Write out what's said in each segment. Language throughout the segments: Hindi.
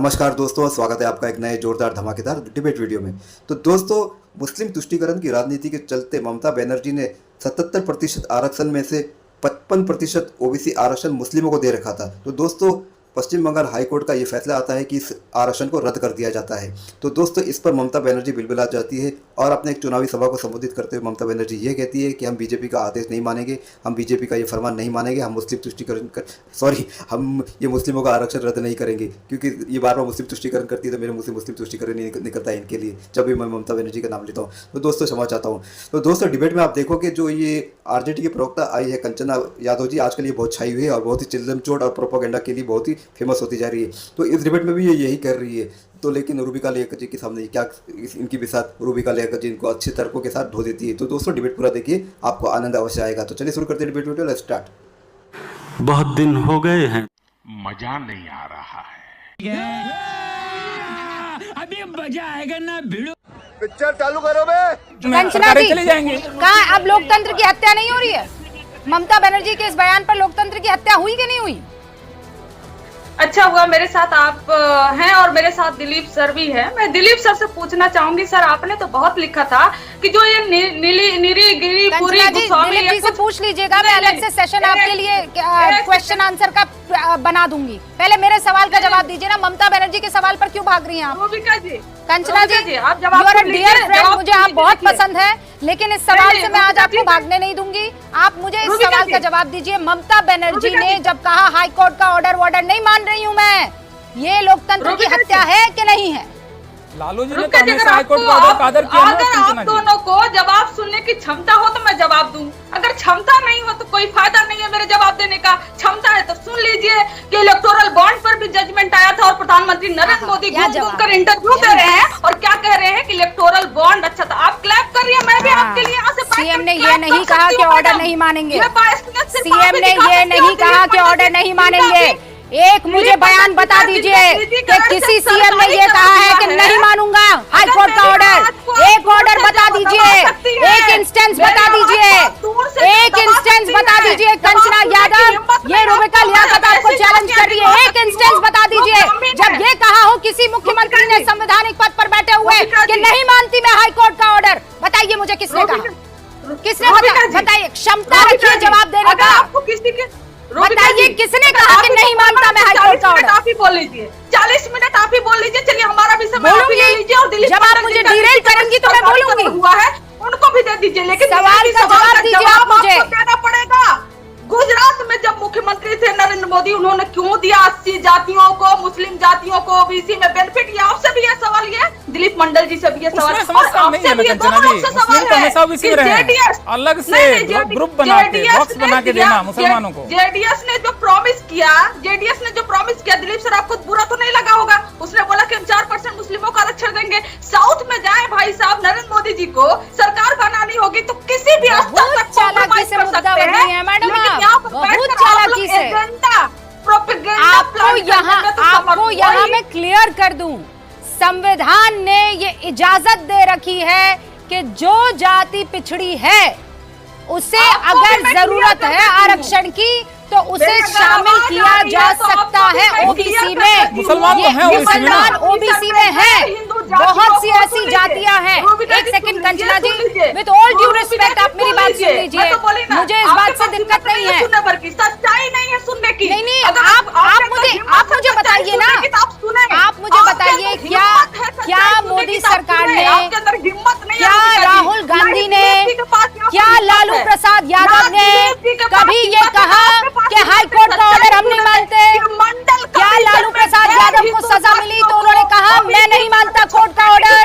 नमस्कार दोस्तों, स्वागत है आपका एक नए जोरदार धमाकेदार डिबेट वीडियो में। तो दोस्तों, मुस्लिम तुष्टीकरण की राजनीति के चलते ममता बनर्जी ने 77% आरक्षण में से 55% ओबीसी आरक्षण मुस्लिमों को दे रखा था। तो दोस्तों, पश्चिम बंगाल हाईकोर्ट का ये फैसला आता है कि इस आरक्षण को रद्द कर दिया जाता है। तो दोस्तों, इस पर ममता बनर्जी बिलबिला जाती है और अपने एक चुनावी सभा को संबोधित करते हुए ममता बनर्जी ये कहती है कि हम बीजेपी का आदेश नहीं मानेंगे, हम बीजेपी का ये फरमान नहीं मानेंगे, हम मुस्लिम तुष्टीकरण हम ये मुस्लिमों का आरक्षण रद्द नहीं करेंगे, क्योंकि ये बार बार मुस्लिम तुष्टीकरण करती है तो मेरे मुँह से मुस्लिम तुष्टीकरण नहीं निकलता है इनके लिए जब भी मैं ममता बनर्जी का नाम लेता हूँ। तो दोस्तों, क्षमा चाहता हूँ। तो दोस्तों, डिबेट में आप देखो कि जो ये आरजेडी की प्रवक्ता आई है कंचना यादव जी, आजकल ये बहुत छाई हुई है और बहुत ही चिल्लम चोट और प्रोपोगेंडा के लिए बहुत ही फेमस होती जा रही है। तो इस डिबेट में भी ये यही कर रही है। तो लेकिन रूबिका लेखक जी के सामने क्या इनकी भी साथ रूबिका लेखक जी इनको अच्छे तर्कों के साथ ढो देती है। तो दोस्तों, डिबेट पूरा देखिए, आपको आनंद अवश्य आएगा। तो चलिए शुरू करते हैं डिबेट वीडियो। Let's start. बहुत दिन हो गए हैं, मजा नहीं आ रहा है। अभी मजा आएगा ना भिड़ो। पिक्चर चालू करो बे। कंचना जी चले जाएंगे कहाँ? अब लोकतंत्र की हत्या नहीं हो रही है? ममता बनर्जी के इस बयान पर लोकतंत्र की हत्या हुई कि नहीं हुई? अच्छा हुआ मेरे साथ आप हैं और मेरे साथ दिलीप सर भी हैं। मैं दिलीप सर से पूछना चाहूंगी, सर आपने तो बहुत लिखा था कि जो ये नीली गिरी पूरी दिलीप जी से पूछ लीजिएगा, मैं अलग से सेशन आपके लिए क्वेश्चन आंसर का बना दूंगी। पहले मेरे सवाल का जवाब दीजिए ना। ममता बनर्जी के सवाल पर क्यों भाग रही हैं आप? रूबिका जी, कंचना जी, आप डियर फ्रेंड, मुझे आप बहुत पसंद है, लेकिन इस सवाल से मैं आज आपको भागने नहीं दूंगी। आप मुझे इस सवाल का जवाब दीजिए। ममता बनर्जी ने जब कहा हाई कोर्ट का ऑर्डर नहीं मान रही हूँ मैं, ये लोकतंत्र की हत्या है कि नहीं है? लालू जी ने तो हमेशा हाई कोर्ट का ऑर्डर कादर किया ना। अगर आप दोनों को जवाब सुनने की क्षमता हो तो मैं जवाब दूं, अगर क्षमता नहीं हो तो कोई फायदा नहीं है मेरे जवाब देने का। क्षमता है तो सुन लीजिए कि इलेक्टोरल बॉन्ड पर भी जजमेंट आया था और प्रधानमंत्री नरेंद्र मोदी घूम कर इंटरव्यू दे रहे हैं और क्या कह रहे हैं कि इलेक्टोरल बॉन्ड अच्छा था। आप क्लैप करिए, मैं भी आपके लिए यहाँ से सीएम ने ये नहीं कहा कि ऑर्डर नहीं मानेंगे। सीएम ने ये नहीं कहा कि ऑर्डर नहीं मानेंगे। एक मुझे बयान बता दीजिए कि किसी सीएम ने ये कहा है कि नहीं मानूंगा हाई कोर्ट का ऑर्डर। एक ऑर्डर बता दीजिए, एक इंस्टेंस बता दीजिए, एक इंस्टेंस बता दीजिए। कंचना यादव, ये रूबिका लियाकत आपको चैलेंज कर रही है। एक इंस्टेंस बता दीजिए जब ये कहा हो किसी मुख्यमंत्री ने संवैधानिक पद पर बैठे हुए कि नहीं मानती मैं हाई कोर्ट का ऑर्डर। बताइए मुझे किसने कहा, किसने बताइए? क्षमता रखिए जवाब देने का। आपको किसी के बताइए किसने कहा कि नहीं मानता मैं हाई कोर्ट का ऑर्डर? आप ही बोल लीजिए, 40 मिनट आप ही बोल लीजिए। चलिए हमारा भी समय आप ही ले लीजिए और दिलीप जब आप मुझे डिरेल करेंगी तो मैं बोलूंगी। हुआ है उनको भी दे दीजिए, लेकिन सवाल का जवाब दीजिए आप मुझे। देना पड़ेगा। गुजरात में जब मुख्यमंत्री थे नरेंद्र मोदी, उन्होंने क्यों दिया 80 जातियों को, मुस्लिम जातियों को ओबीसी में बेनिफिट? ये आपसे भी ये सवाल, ये दिलीप मंडल जी से भी ये सवाल, और आपसे भी ये दोनों से सवाल है कि अलग से ग्रुप बना के बॉक्स बना के देना मुसलमानों को। जेडीएस ने जो प्रॉमिस किया, दिलीप सर आपको बुरा तो नहीं लगा होगा? उसने बोला कि हम 4% मुस्लिमों का आरक्षण देंगे। साउथ में जाए भाई साहब, नरेंद्र मोदी जी को सरकार बनानी होगी तो किसी भी स्तर तक कॉम्प्रोमाइज कर सकते हैं। बहुत चालाकी से आपको यहाँ मैं क्लियर कर दूं, संविधान ने ये इजाजत दे रखी है कि जो जाति पिछड़ी है उसे अगर जरूरत है आरक्षण की तो उसे शामिल किया जा सकता है ओबीसी में। मुसलमान ओबीसी में है, बहुत सी ऐसी जातियां हैं। एक second Kanchana ji, with all due respect आप मेरी बात सुन लीजिए, मुझे इस बात से दिक्कत नहीं है। सच्चाई नहीं है सुनने की। नहीं, आप मुझे बताइए ना, आप मुझे बताइए क्या मोदी सरकार ने, क्या राहुल गांधी ने, क्या लालू प्रसाद यादव ने कभी ये कहा कि हाई कोर्ट का ऑर्डर हम नहीं मानते? क्या लालू प्रसाद यादव को सजा मिली तो उन्होंने कहा मैं नहीं मानता कोर्ट का ऑर्डर?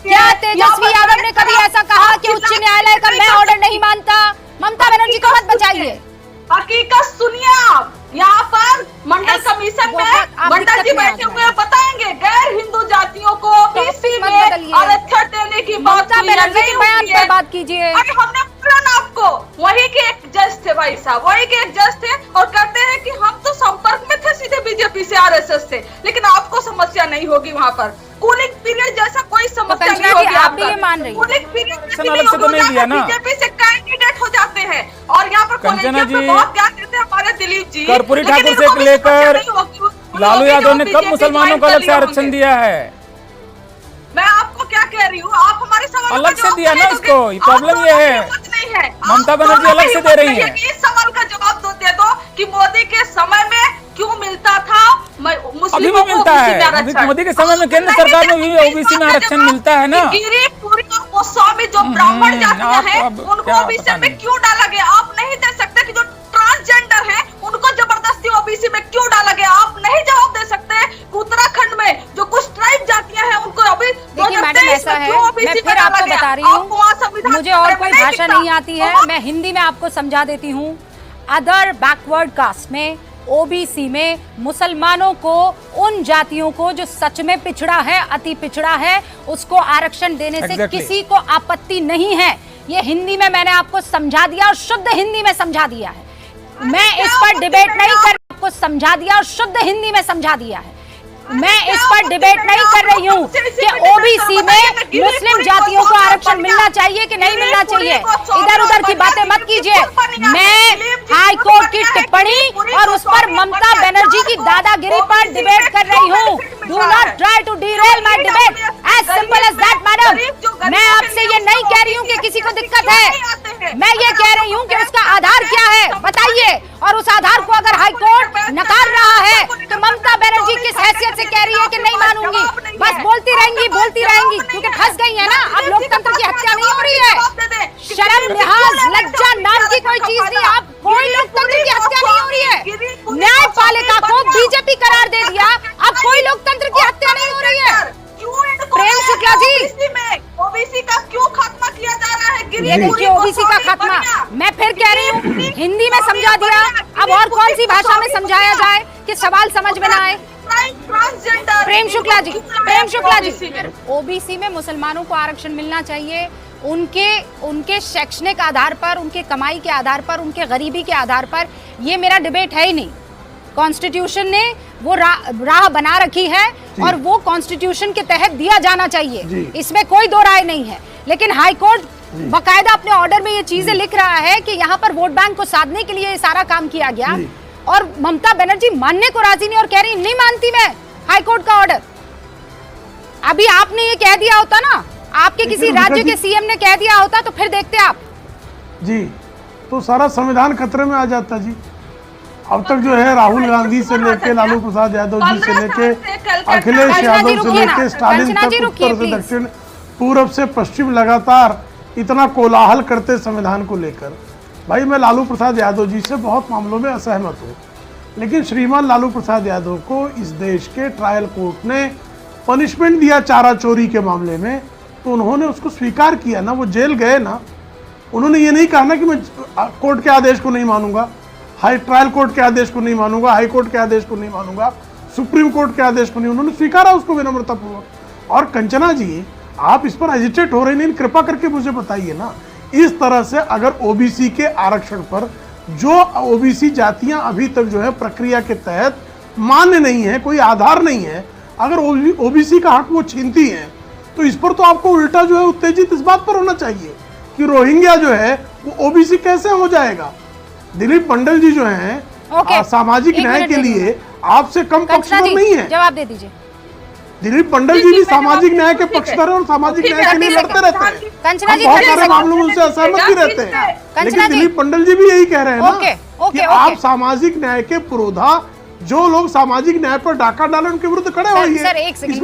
क्या तेजस्वी यादव ने कभी ऐसा कहा कि उच्च न्यायालय का मैं ऑर्डर नहीं मानता? ममता बनर्जी को मत बचाइए। हकीकत सुनिए, आप यहाँ पर मंडल कमीशन में मंडल जी बैठे हुए बताएंगे गैर हिंदू जातियों को ओबीसी में आरक्षण देने की बात। ममता बनर्जी के बयान पर बात कीजिए। अरे हमने बोला ना आपको, वही के एक जज थे भाई साहब, वही के एक जज थे और कहते हैं कि हम तो संपर्क में थे सीधे बीजेपी से, आरएसएस से, लेकिन आपको समस्या नहीं होगी वहाँ पर। कूलिंग पीरियड जैसा कोई समस्या नहीं होगी। आप भी ये मान रही हैं? कूलिंग पीरियड तो नहीं दिया ना, बीजेपी से कैंडिडेट हो जाते हैं और यहाँ पर कंचना जी बहुत ध्यान देते हैं हमारे दिलीप जी। कर्पूरी ठाकुर से लेकर लालू यादव ने कब मुसलमानों को अलग से आरक्षण दिया है? मैं आपको क्या कह रही हूँ, आप हमारे सवाल अलग से दिया ना इसको, प्रॉब्लम ये है ममता बनर्जी अलग से दे रही है। इस सवाल का जवाब दे दो कि मोदी के समय में क्यों मिलता था अभी भी मिलता है। मोदी के समय में केंद्र सरकार में भी ओबीसी में आरक्षण मिलता है ना। गिरिपुरी और गोस्वामी जो ब्राह्मण जातियां हैं उनको ओबीसी में क्यों डाला गया? आप नहीं दे सकते कि जो ट्रांसजेंडर है उनको जबरदस्ती ओबीसी में क्यों डाला गया? आप नहीं जवाब दे सकते उत्तराखंड में जो कुछ ट्राइब जातियां हैं उनको अभी देखिए मैडम ऐसा है, मैं फिर आपको बता रही हूँ, मुझे और कोई भाषा नहीं आती है, मैं हिंदी में आपको समझा देती हूँ। अदर बैकवर्ड कास्ट में ओबीसी में मुसलमानों को, उन जातियों को जो सच में पिछड़ा है, अति पिछड़ा है, उसको आरक्षण देने से किसी को आपत्ति नहीं है। ये हिंदी में मैंने आपको समझा दिया और शुद्ध हिंदी में समझा दिया है। मैं इस पर डिबेट नहीं कर, आपको समझा दिया और शुद्ध हिंदी में समझा दिया है। मैं इस पर डिबेट नहीं कर रही हूँ कि ओबीसी में मुस्लिम जातियों को आरक्षण मिलना चाहिए कि नहीं मिलना चाहिए। इधर उधर की बातें मत कीजिए। मैं हाई कोर्ट की टिप्पणी और उस पर ममता बनर्जी की दादागिरी पर डिबेट कर रही हूँ। Do not try to derail my debate, as simple as that madam. मैं आपसे ये नहीं कह रही हूँ कि किसी को दिक्कत है, मैं ये कह रही हूँ कि उसका आधार क्या है बताइए, और उस आधार को अगर हाई कोर्ट नकार रहा है तो ममता बनर्जी किस हैसियत से कह रही है कि नहीं मानूंगी? बस बोलती रहेंगी क्योंकि फंस गई है ना। अब लोकतंत्र की हत्या नहीं हो रही है, शर्म लिहाज लज्जा नाम की कोई चीज नहीं। आप कोई लोकतंत्र की हत्या नहीं हो रही है। न्यायपालिका को बीजेपी करार दे दिया, अब कोई लोकतंत्र की हत्या नहीं हो रही है। प्रेम शुक्ला जी, ओबीसी का क्यों खात्मा किया जा रहा है? ये देखिए ओबीसी का खात्मा, मैं फिर कह रही हूँ हिंदी में समझा दिया, अब और कौन सी भाषा में समझाया जाए कि सवाल समझ में ना आए? प्रेम शुक्ला जी, ओबीसी में मुसलमानों को आरक्षण मिलना चाहिए उनके शैक्षणिक आधार पर, उनके कमाई के आधार पर, उनके गरीबी के आधार पर। ये मेरा डिबेट है ही नहीं। कॉन्स्टिट्यूशन ने वो राह बना रखी है और वो कॉन्स्टिट्यूशन के तहत दिया जाना चाहिए, इसमें कोई दो राय नहीं है। लेकिन हाई कोर्ट बकायदा अपने ऑर्डर में ये चीजें लिख रहा है कि यहाँ पर वोट बैंक को साधने के लिए ये सारा काम किया गया, और ममता बनर्जी मानने को राजी नहीं और कह रही नहीं मानती मैं हाई कोर्ट का ऑर्डर। अभी आपने ये कह दिया होता ना, आपके किसी राज्य के सीएम ने कह दिया होता तो फिर देखते आप जी, तो सारा संविधान खतरे में आ जाता जी। अब तक जो है राहुल गांधी से लेके लालू प्रसाद यादव जी से लेके अखिलेश यादव से लेके स्टालिन तक, उत्तर से दक्षिण, पूरब से पश्चिम लगातार इतना कोलाहल करते संविधान को लेकर। भाई मैं लालू प्रसाद यादव जी से बहुत मामलों में असहमत हूँ, लेकिन श्रीमान लालू प्रसाद यादव को इस देश के ट्रायल कोर्ट ने पनिशमेंट दिया चारा चोरी के मामले में, तो उन्होंने उसको स्वीकार किया ना, वो जेल गए ना। उन्होंने ये नहीं कहा ना कि मैं कोर्ट के आदेश को नहीं मानूंगा, हाई ट्रायल कोर्ट के आदेश को नहीं मानूंगा, हाई कोर्ट के आदेश को नहीं मानूंगा, सुप्रीम कोर्ट के आदेश को नहीं। उन्होंने स्वीकारा उसको विनम्रतापूर्वक। और कंचना जी, आप इस पर हेजिटेट हो रहे नहीं, कृपा करके मुझे बताइए ना, इस तरह से अगर ओबीसी के आरक्षण पर जो ओबीसी जातियां अभी तक जो है प्रक्रिया के तहत मान्य नहीं है, कोई आधार नहीं है, अगर ओबीसी का हक वो छीनती हैं, तो इस पर तो आपको उल्टा जो है उत्तेजित इस बात पर होना चाहिए कि रोहिंग्या जो है वो ओबीसी कैसे हो जाएगा। दिलीप मंडल जी जो हैं सामाजिक न्याय के लिए आपसे कम पक्षधर नहीं है। जवाब दे दीजिए। दिलीप मंडल जी भी सामाजिक न्याय के पक्षधर और सामाजिक न्याय के लिए लड़ते रहते हैं। बहुत सारे मामलों में उनसे असहमत भी रहते हैं, लेकिन दिलीप मंडल जी भी यही कह रहे हैं ना कि आप सामाजिक न्याय के पुरोधा, जो लोग सामाजिक न्याय पर डाका डाले उनके विरुद्ध खड़े होइए। सर एक सेकंड,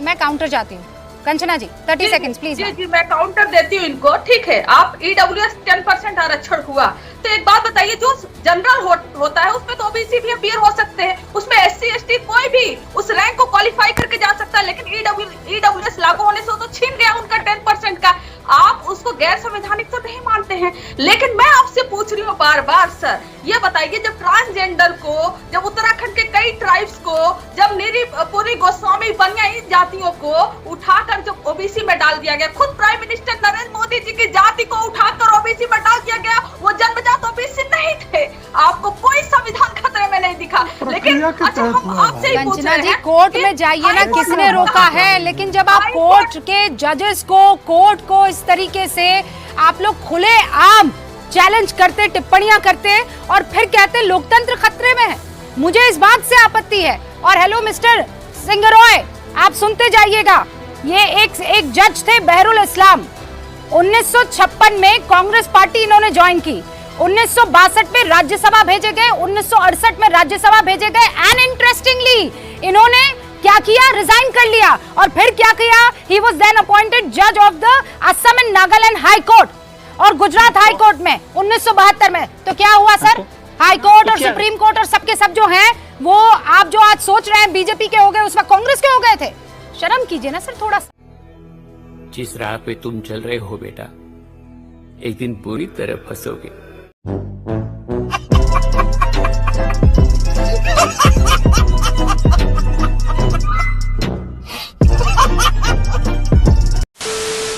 मैं काउंटर चाहती हूँ। कंचना जी 30 सेकंड्स प्लीज। जी मैं काउंटर देती हूँ इनको। ठीक है, आप ईडब्ल्यूएस 10% आरक्षण हुआ, तो एक बात बताइए, जो जनरल होता है उसमें तो ओबीसी भी अपीयर हो सकते हैं, उसमें एससी एसटी कोई भी उस रैंक को क्वालिफाई करके जा सकता है, लेकिन ईडब्ल्यूएस लागू होने से तो छीन गया उनका 10% का। आप उसको गैर संवैधानिक तो नहीं मानते हैं, लेकिन मैं आपसे पूछ रही हूँ बार बार सर, ये बताइए, जब ट्रांसजेंडर को, जब उत्तराखंड के कई ट्राइब्स को, जब नीरीपुरी गोस्वामी बनिया इन जातियों को उठाकर जब ओबीसी में डाल दिया गया, खुद प्राइम मिनिस्टर नरेंद्र मोदी जी की जाति को उठाकर ओबीसी में डाल दिया गया, वो जन्मजात ओबीसी नहीं थे, आपको कोई संविधान खतरे में नहीं दिखा। लेकिन अच्छा हम आपसे ही पूछ रहे हैं, कोर्ट में जाइए ना, किसने रोका है? लेकिन जब आप कोर्ट के जजेस को, कोर्ट को इस तरीके से आप लोग खुले आम चैलेंज करते, टिप्पणियां करते और फिर कहते लोकतंत्र खतरे में है, मुझे इस बात से आपत्ति है। और हेलो मिस्टर सिंह रॉय, आप सुनते जाइएगा, ये एक जज थे बहरुल इस्लाम, 1956 में कांग्रेस पार्टी इन्होंने ज्वाइन की, 1962 में राज्यसभा भेजे गए, 1968 में राज्यसभा भेजे गए एंड इंटरेस्टिंगली इन्होंने क्या किया, रिजाइन कर लिया और फिर क्या किया, ही वाज देन अपॉइंटेड जज of the Assam and Nagaland high court और गुजरात हाई कोर्ट में 1972 में। तो क्या हुआ सर, हाई कोर्ट और सुप्रीम कोर्ट और सबके सब जो हैं वो आप जो आज सोच रहे हैं बीजेपी के हो गए, उस वक्त कांग्रेस के हो गए थे। शर्म कीजिए ना सर थोड़ा सा। जिस राह पे तुम चल रहे हो बेटा, एक दिन बुरी तरह फंसोगे।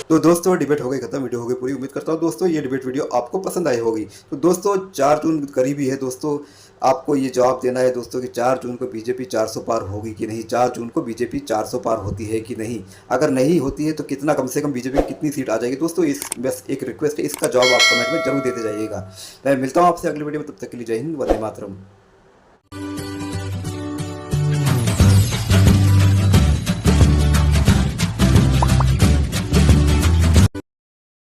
तो दोस्तों डिबेट हो गई खत्म, वीडियो हो गई पूरी। उम्मीद करता हूँ दोस्तों ये डिबेट वीडियो आपको पसंद आई होगी। तो दोस्तों 4 जून करीबी है दोस्तों, आपको ये जवाब देना है दोस्तों कि 4 जून को बीजेपी 400 पार होगी कि नहीं, 4 जून को बीजेपी 400 पार होती है कि नहीं। अगर नहीं होती है तो कितना, कम से कम बीजेपी की कितनी सीट आ जाएगी दोस्तों, इस बस एक रिक्वेस्ट है, इसका जवाब आप कमेंट में जरूर देते जाइएगा। मैं मिलता हूँ आपसे अगली वीडियो में, तब तक के लिए जय हिंद, वंदे मातरम।